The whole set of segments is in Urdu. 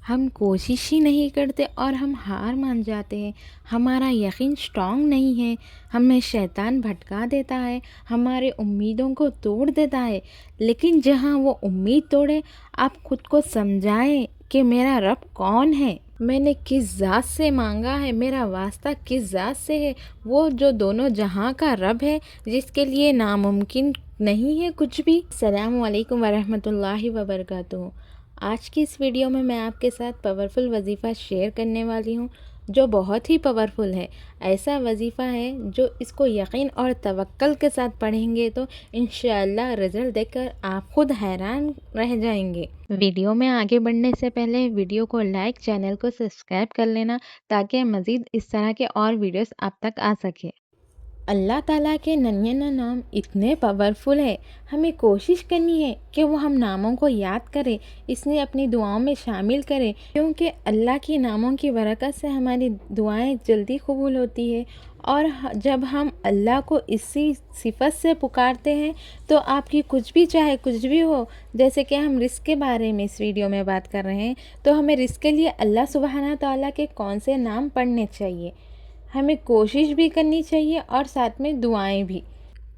ہم کوشش ہی نہیں کرتے اور ہم ہار مان جاتے ہیں۔ ہمارا یقین اسٹرانگ نہیں ہے، ہمیں شیطان بھٹکا دیتا ہے، ہمارے امیدوں کو توڑ دیتا ہے۔ لیکن جہاں وہ امید توڑے، آپ خود کو سمجھائیں کہ میرا رب کون ہے، میں نے کس ذات سے مانگا ہے، میرا واسطہ کس ذات سے ہے، وہ جو دونوں جہاں کا رب ہے، جس کے لیے ناممکن نہیں ہے کچھ بھی۔ السلام علیکم ورحمۃ اللہ وبرکاتہ۔ آج کی اس ویڈیو میں آپ کے ساتھ پاورفل وظیفہ شیئر کرنے والی ہوں، جو بہت ہی پاورفل ہے۔ ایسا وظیفہ ہے جو اس کو یقین اور توکل کے ساتھ پڑھیں گے تو انشاءاللہ رزلٹ دیکھ کر آپ خود حیران رہ جائیں گے۔ ویڈیو میں آگے بڑھنے سے پہلے ویڈیو کو لائک، چینل کو سبسکرائب کر لینا تاکہ مزید اس طرح کے اور ویڈیوز آپ تک آ سکے۔ اللہ تعالیٰ کے ننھے نام اتنے پاورفل ہے، ہمیں کوشش کرنی ہے کہ وہ ہم ناموں کو یاد کرے، اس نے اپنی دعاؤں میں شامل کرے، کیونکہ اللہ کی ناموں کی برکت سے ہماری دعائیں جلدی قبول ہوتی ہے۔ اور جب ہم اللہ کو اسی صفت سے پکارتے ہیں تو آپ کی کچھ بھی چاہے کچھ بھی ہو، جیسے کہ ہم رزق کے بارے میں اس ویڈیو میں بات کر رہے ہیں، تو ہمیں رزق کے لیے اللہ سبحانہ تعالیٰ کے کون سے نام پڑھنے چاہیے، ہمیں کوشش بھی کرنی چاہیے اور ساتھ میں دعائیں بھی۔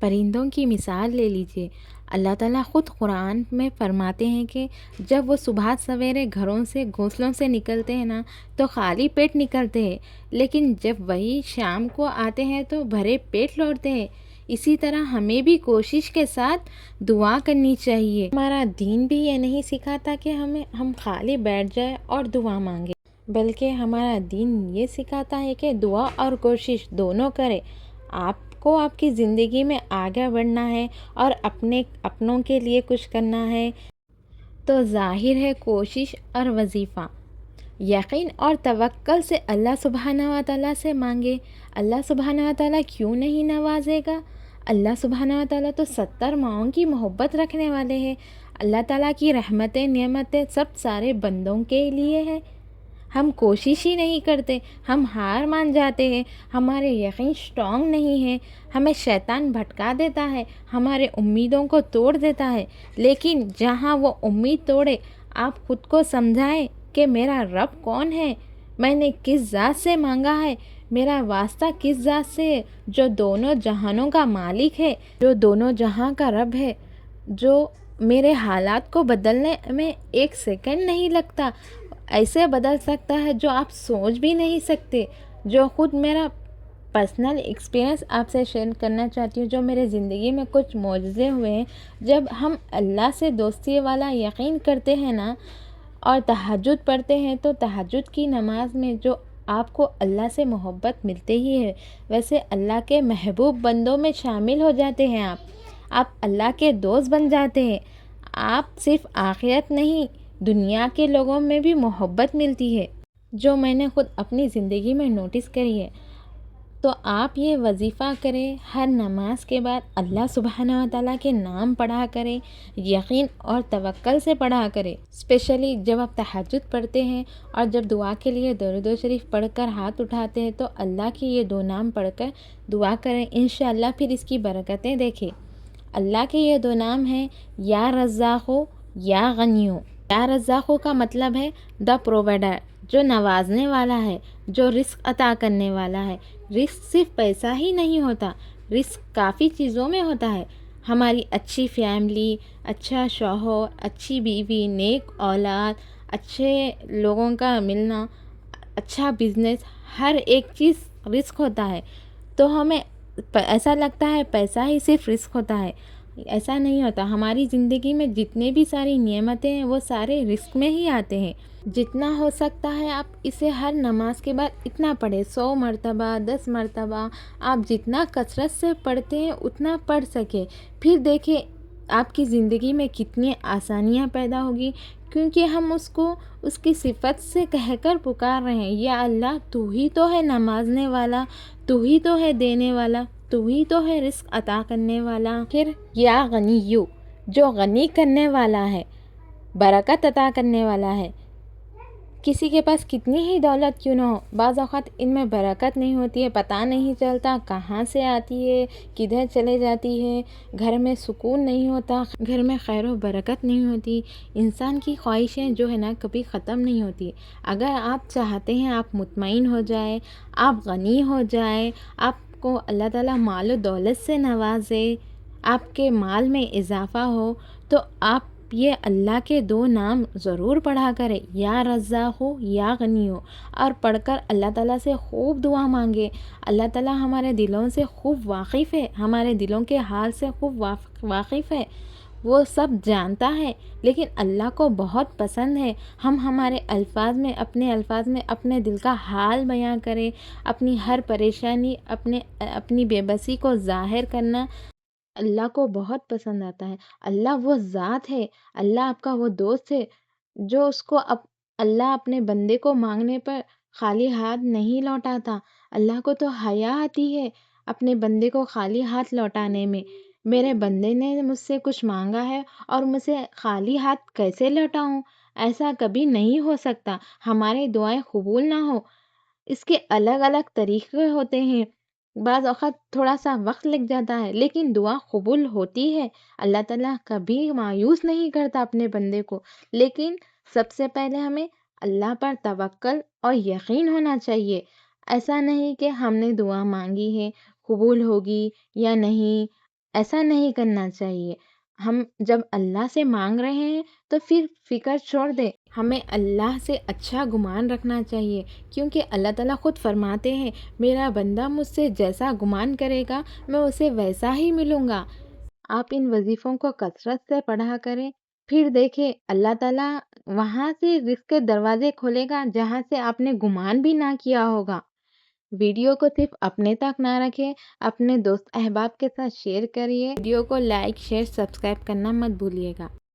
پرندوں کی مثال لے لیجئے، اللہ تعالیٰ خود قرآن میں فرماتے ہیں کہ جب وہ صبح سویرے گھروں سے گھونسلوں سے نکلتے ہیں نا تو خالی پیٹ نکلتے ہیں، لیکن جب وہی شام کو آتے ہیں تو بھرے پیٹ لوٹتے ہیں۔ اسی طرح ہمیں بھی کوشش کے ساتھ دعا کرنی چاہیے۔ ہمارا دین بھی یہ نہیں سکھاتا کہ ہم خالی بیٹھ جائیں اور دعا مانگیں، بلکہ ہمارا دین یہ سکھاتا ہے کہ دعا اور کوشش دونوں کریں۔ آپ کو آپ کی زندگی میں آگے بڑھنا ہے اور اپنوں کے لیے کچھ کرنا ہے تو ظاہر ہے کوشش اور وظیفہ، یقین اور توکل سے اللہ سبحانہ و تعالیٰ سے مانگے۔ اللہ سبحانہ و تعالیٰ کیوں نہیں نوازے گا؟ اللہ سبحانہ و تعالیٰ تو 70 ماؤں کی محبت رکھنے والے ہیں۔ اللہ تعالیٰ کی رحمتیں نعمتیں سب سارے بندوں کے لیے ہیں۔ ہم کوشش ہی نہیں کرتے، ہم ہار مان جاتے ہیں، ہمارے یقین اسٹرانگ نہیں ہے، ہمیں شیطان بھٹکا دیتا ہے، ہمارے امیدوں کو توڑ دیتا ہے۔ لیکن جہاں وہ امید توڑے، آپ خود کو سمجھائیں کہ میرا رب کون ہے، میں نے کس ذات سے مانگا ہے، میرا واسطہ کس ذات سے ہے، جو دونوں جہانوں کا مالک ہے، جو دونوں جہاں کا رب ہے، جو میرے حالات کو بدلنے میں ایک سیکنڈ نہیں لگتا، ایسے بدل سکتا ہے جو آپ سوچ بھی نہیں سکتے۔ جو خود میرا پرسنل ایکسپیرینس آپ سے شیئر کرنا چاہتی ہوں، جو میرے زندگی میں کچھ معجزے ہوئے ہیں۔ جب ہم اللہ سے دوستی والا یقین کرتے ہیں نا اور تہجد پڑھتے ہیں تو تہجد کی نماز میں جو آپ کو اللہ سے محبت ملتے ہی ہے، ویسے اللہ کے محبوب بندوں میں شامل ہو جاتے ہیں۔ آپ اللہ کے دوست بن جاتے ہیں۔ آپ صرف آخرت نہیں، دنیا کے لوگوں میں بھی محبت ملتی ہے، جو میں نے خود اپنی زندگی میں نوٹس کری ہے۔ تو آپ یہ وظیفہ کریں، ہر نماز کے بعد اللہ سبحانہ و تعالیٰ کے نام پڑھا کریں، یقین اور توکل سے پڑھا کریں۔ اسپیشلی جب آپ تہجد پڑھتے ہیں اور جب دعا کے لیے درود شریف پڑھ کر ہاتھ اٹھاتے ہیں تو اللہ کے یہ 2 نام پڑھ کر دعا کریں، انشاءاللہ پھر اس کی برکتیں دیکھیں۔ اللہ کے یہ 2 نام ہیں، یا رزاقو یا غنیو۔ یا رزاقو کا مطلب ہے دا پرووائڈر، جو نوازنے والا ہے، جو رزق عطا کرنے والا ہے۔ رزق صرف پیسہ ہی نہیں ہوتا، رزق کافی چیزوں میں ہوتا ہے۔ ہماری اچھی فیملی، اچھا شوہر، اچھی بیوی، نیک اولاد، اچھے لوگوں کا ملنا، اچھا بزنس، ہر ایک چیز رزق ہوتا ہے۔ تو ہمیں ایسا لگتا ہے پیسہ ہی صرف رزق ہوتا ہے، ایسا نہیں ہوتا۔ ہماری زندگی میں جتنے بھی ساری نعمتیں ہیں وہ سارے رزق میں ہی آتے ہیں۔ جتنا ہو سکتا ہے آپ اسے ہر نماز کے بعد اتنا پڑھیں، 100 مرتبہ، 10 مرتبہ، آپ جتنا کثرت سے پڑھتے ہیں اتنا پڑھ سکیں۔ پھر دیکھیں آپ کی زندگی میں کتنی آسانیاں پیدا ہوگی، کیونکہ ہم اس کو اس کی صفت سے کہہ کر پکار رہے ہیں، یا اللہ تو ہی تو ہے نوازنے والا، تو ہی تو ہے دینے والا، تو ہی تو ہے رزق عطا کرنے والا۔ پھر یا غنیو، جو غنی کرنے والا ہے، برکت عطا کرنے والا ہے۔ کسی کے پاس کتنی ہی دولت کیوں نہ ہو، بعض اوقات ان میں برکت نہیں ہوتی ہے، پتہ نہیں چلتا کہاں سے آتی ہے، کدھر چلے جاتی ہے، گھر میں سکون نہیں ہوتا، گھر میں خیر و برکت نہیں ہوتی۔ انسان کی خواہشیں جو ہے نا کبھی ختم نہیں ہوتی۔ اگر آپ چاہتے ہیں آپ مطمئن ہو جائے، آپ غنی ہو جائے، آپ کو اللہ تعالیٰ مال و دولت سے نوازے، آپ کے مال میں اضافہ ہو، تو آپ یہ اللہ کے 2 نام ضرور پڑھا کرے، یا رزاق ہو یا غنی ہو، اور پڑھ کر اللہ تعالیٰ سے خوب دعا مانگے۔ اللہ تعالیٰ ہمارے دلوں سے خوب واقف ہے، ہمارے دلوں کے حال سے خوب واقف ہے، وہ سب جانتا ہے، لیکن اللہ کو بہت پسند ہے ہم ہمارے الفاظ میں اپنے دل کا حال بیاں کریں، اپنی ہر پریشانی، اپنی بے بسی کو ظاہر کرنا اللہ کو بہت پسند آتا ہے۔ اللہ وہ ذات ہے، اللہ آپ کا وہ دوست ہے جو اللہ اپنے بندے کو مانگنے پر خالی ہاتھ نہیں لوٹاتا۔ اللہ کو تو حیا آتی ہے اپنے بندے کو خالی ہاتھ لوٹانے میں۔ میرے بندے نے مجھ سے کچھ مانگا ہے اور مجھے خالی ہاتھ کیسے لوٹاؤں؟ ایسا کبھی نہیں ہو سکتا۔ ہماری دعائیں قبول نہ ہو، اس کے الگ الگ طریقے ہوتے ہیں، بعض اوقات تھوڑا سا وقت لگ جاتا ہے لیکن دعا قبول ہوتی ہے۔ اللہ تعالیٰ کبھی مایوس نہیں کرتا اپنے بندے کو، لیکن سب سے پہلے ہمیں اللہ پر توکل اور یقین ہونا چاہیے۔ ایسا نہیں کہ ہم نے دعا مانگی ہے قبول ہوگی یا نہیں، ایسا نہیں کرنا چاہیے۔ ہم جب اللہ سے مانگ رہے ہیں تو پھر فکر چھوڑ دے، ہمیں اللہ سے اچھا گمان رکھنا چاہیے، کیونکہ اللہ تعالیٰ خود فرماتے ہیں میرا بندہ مجھ سے جیسا گمان کرے گا میں اسے ویسا ہی ملوں گا۔ آپ ان وظیفوں کو کثرت سے پڑھا کریں، پھر دیکھیں اللہ تعالیٰ وہاں سے رزق کے دروازے کھولے گا جہاں سے آپ نے گمان بھی نہ کیا ہوگا۔ ویڈیو کو صرف اپنے تک نہ رکھیں، اپنے دوست احباب کے ساتھ شیئر کریے۔ ویڈیو کو لائک، شیئر، سبسکرائب کرنا مت بھولیے گا۔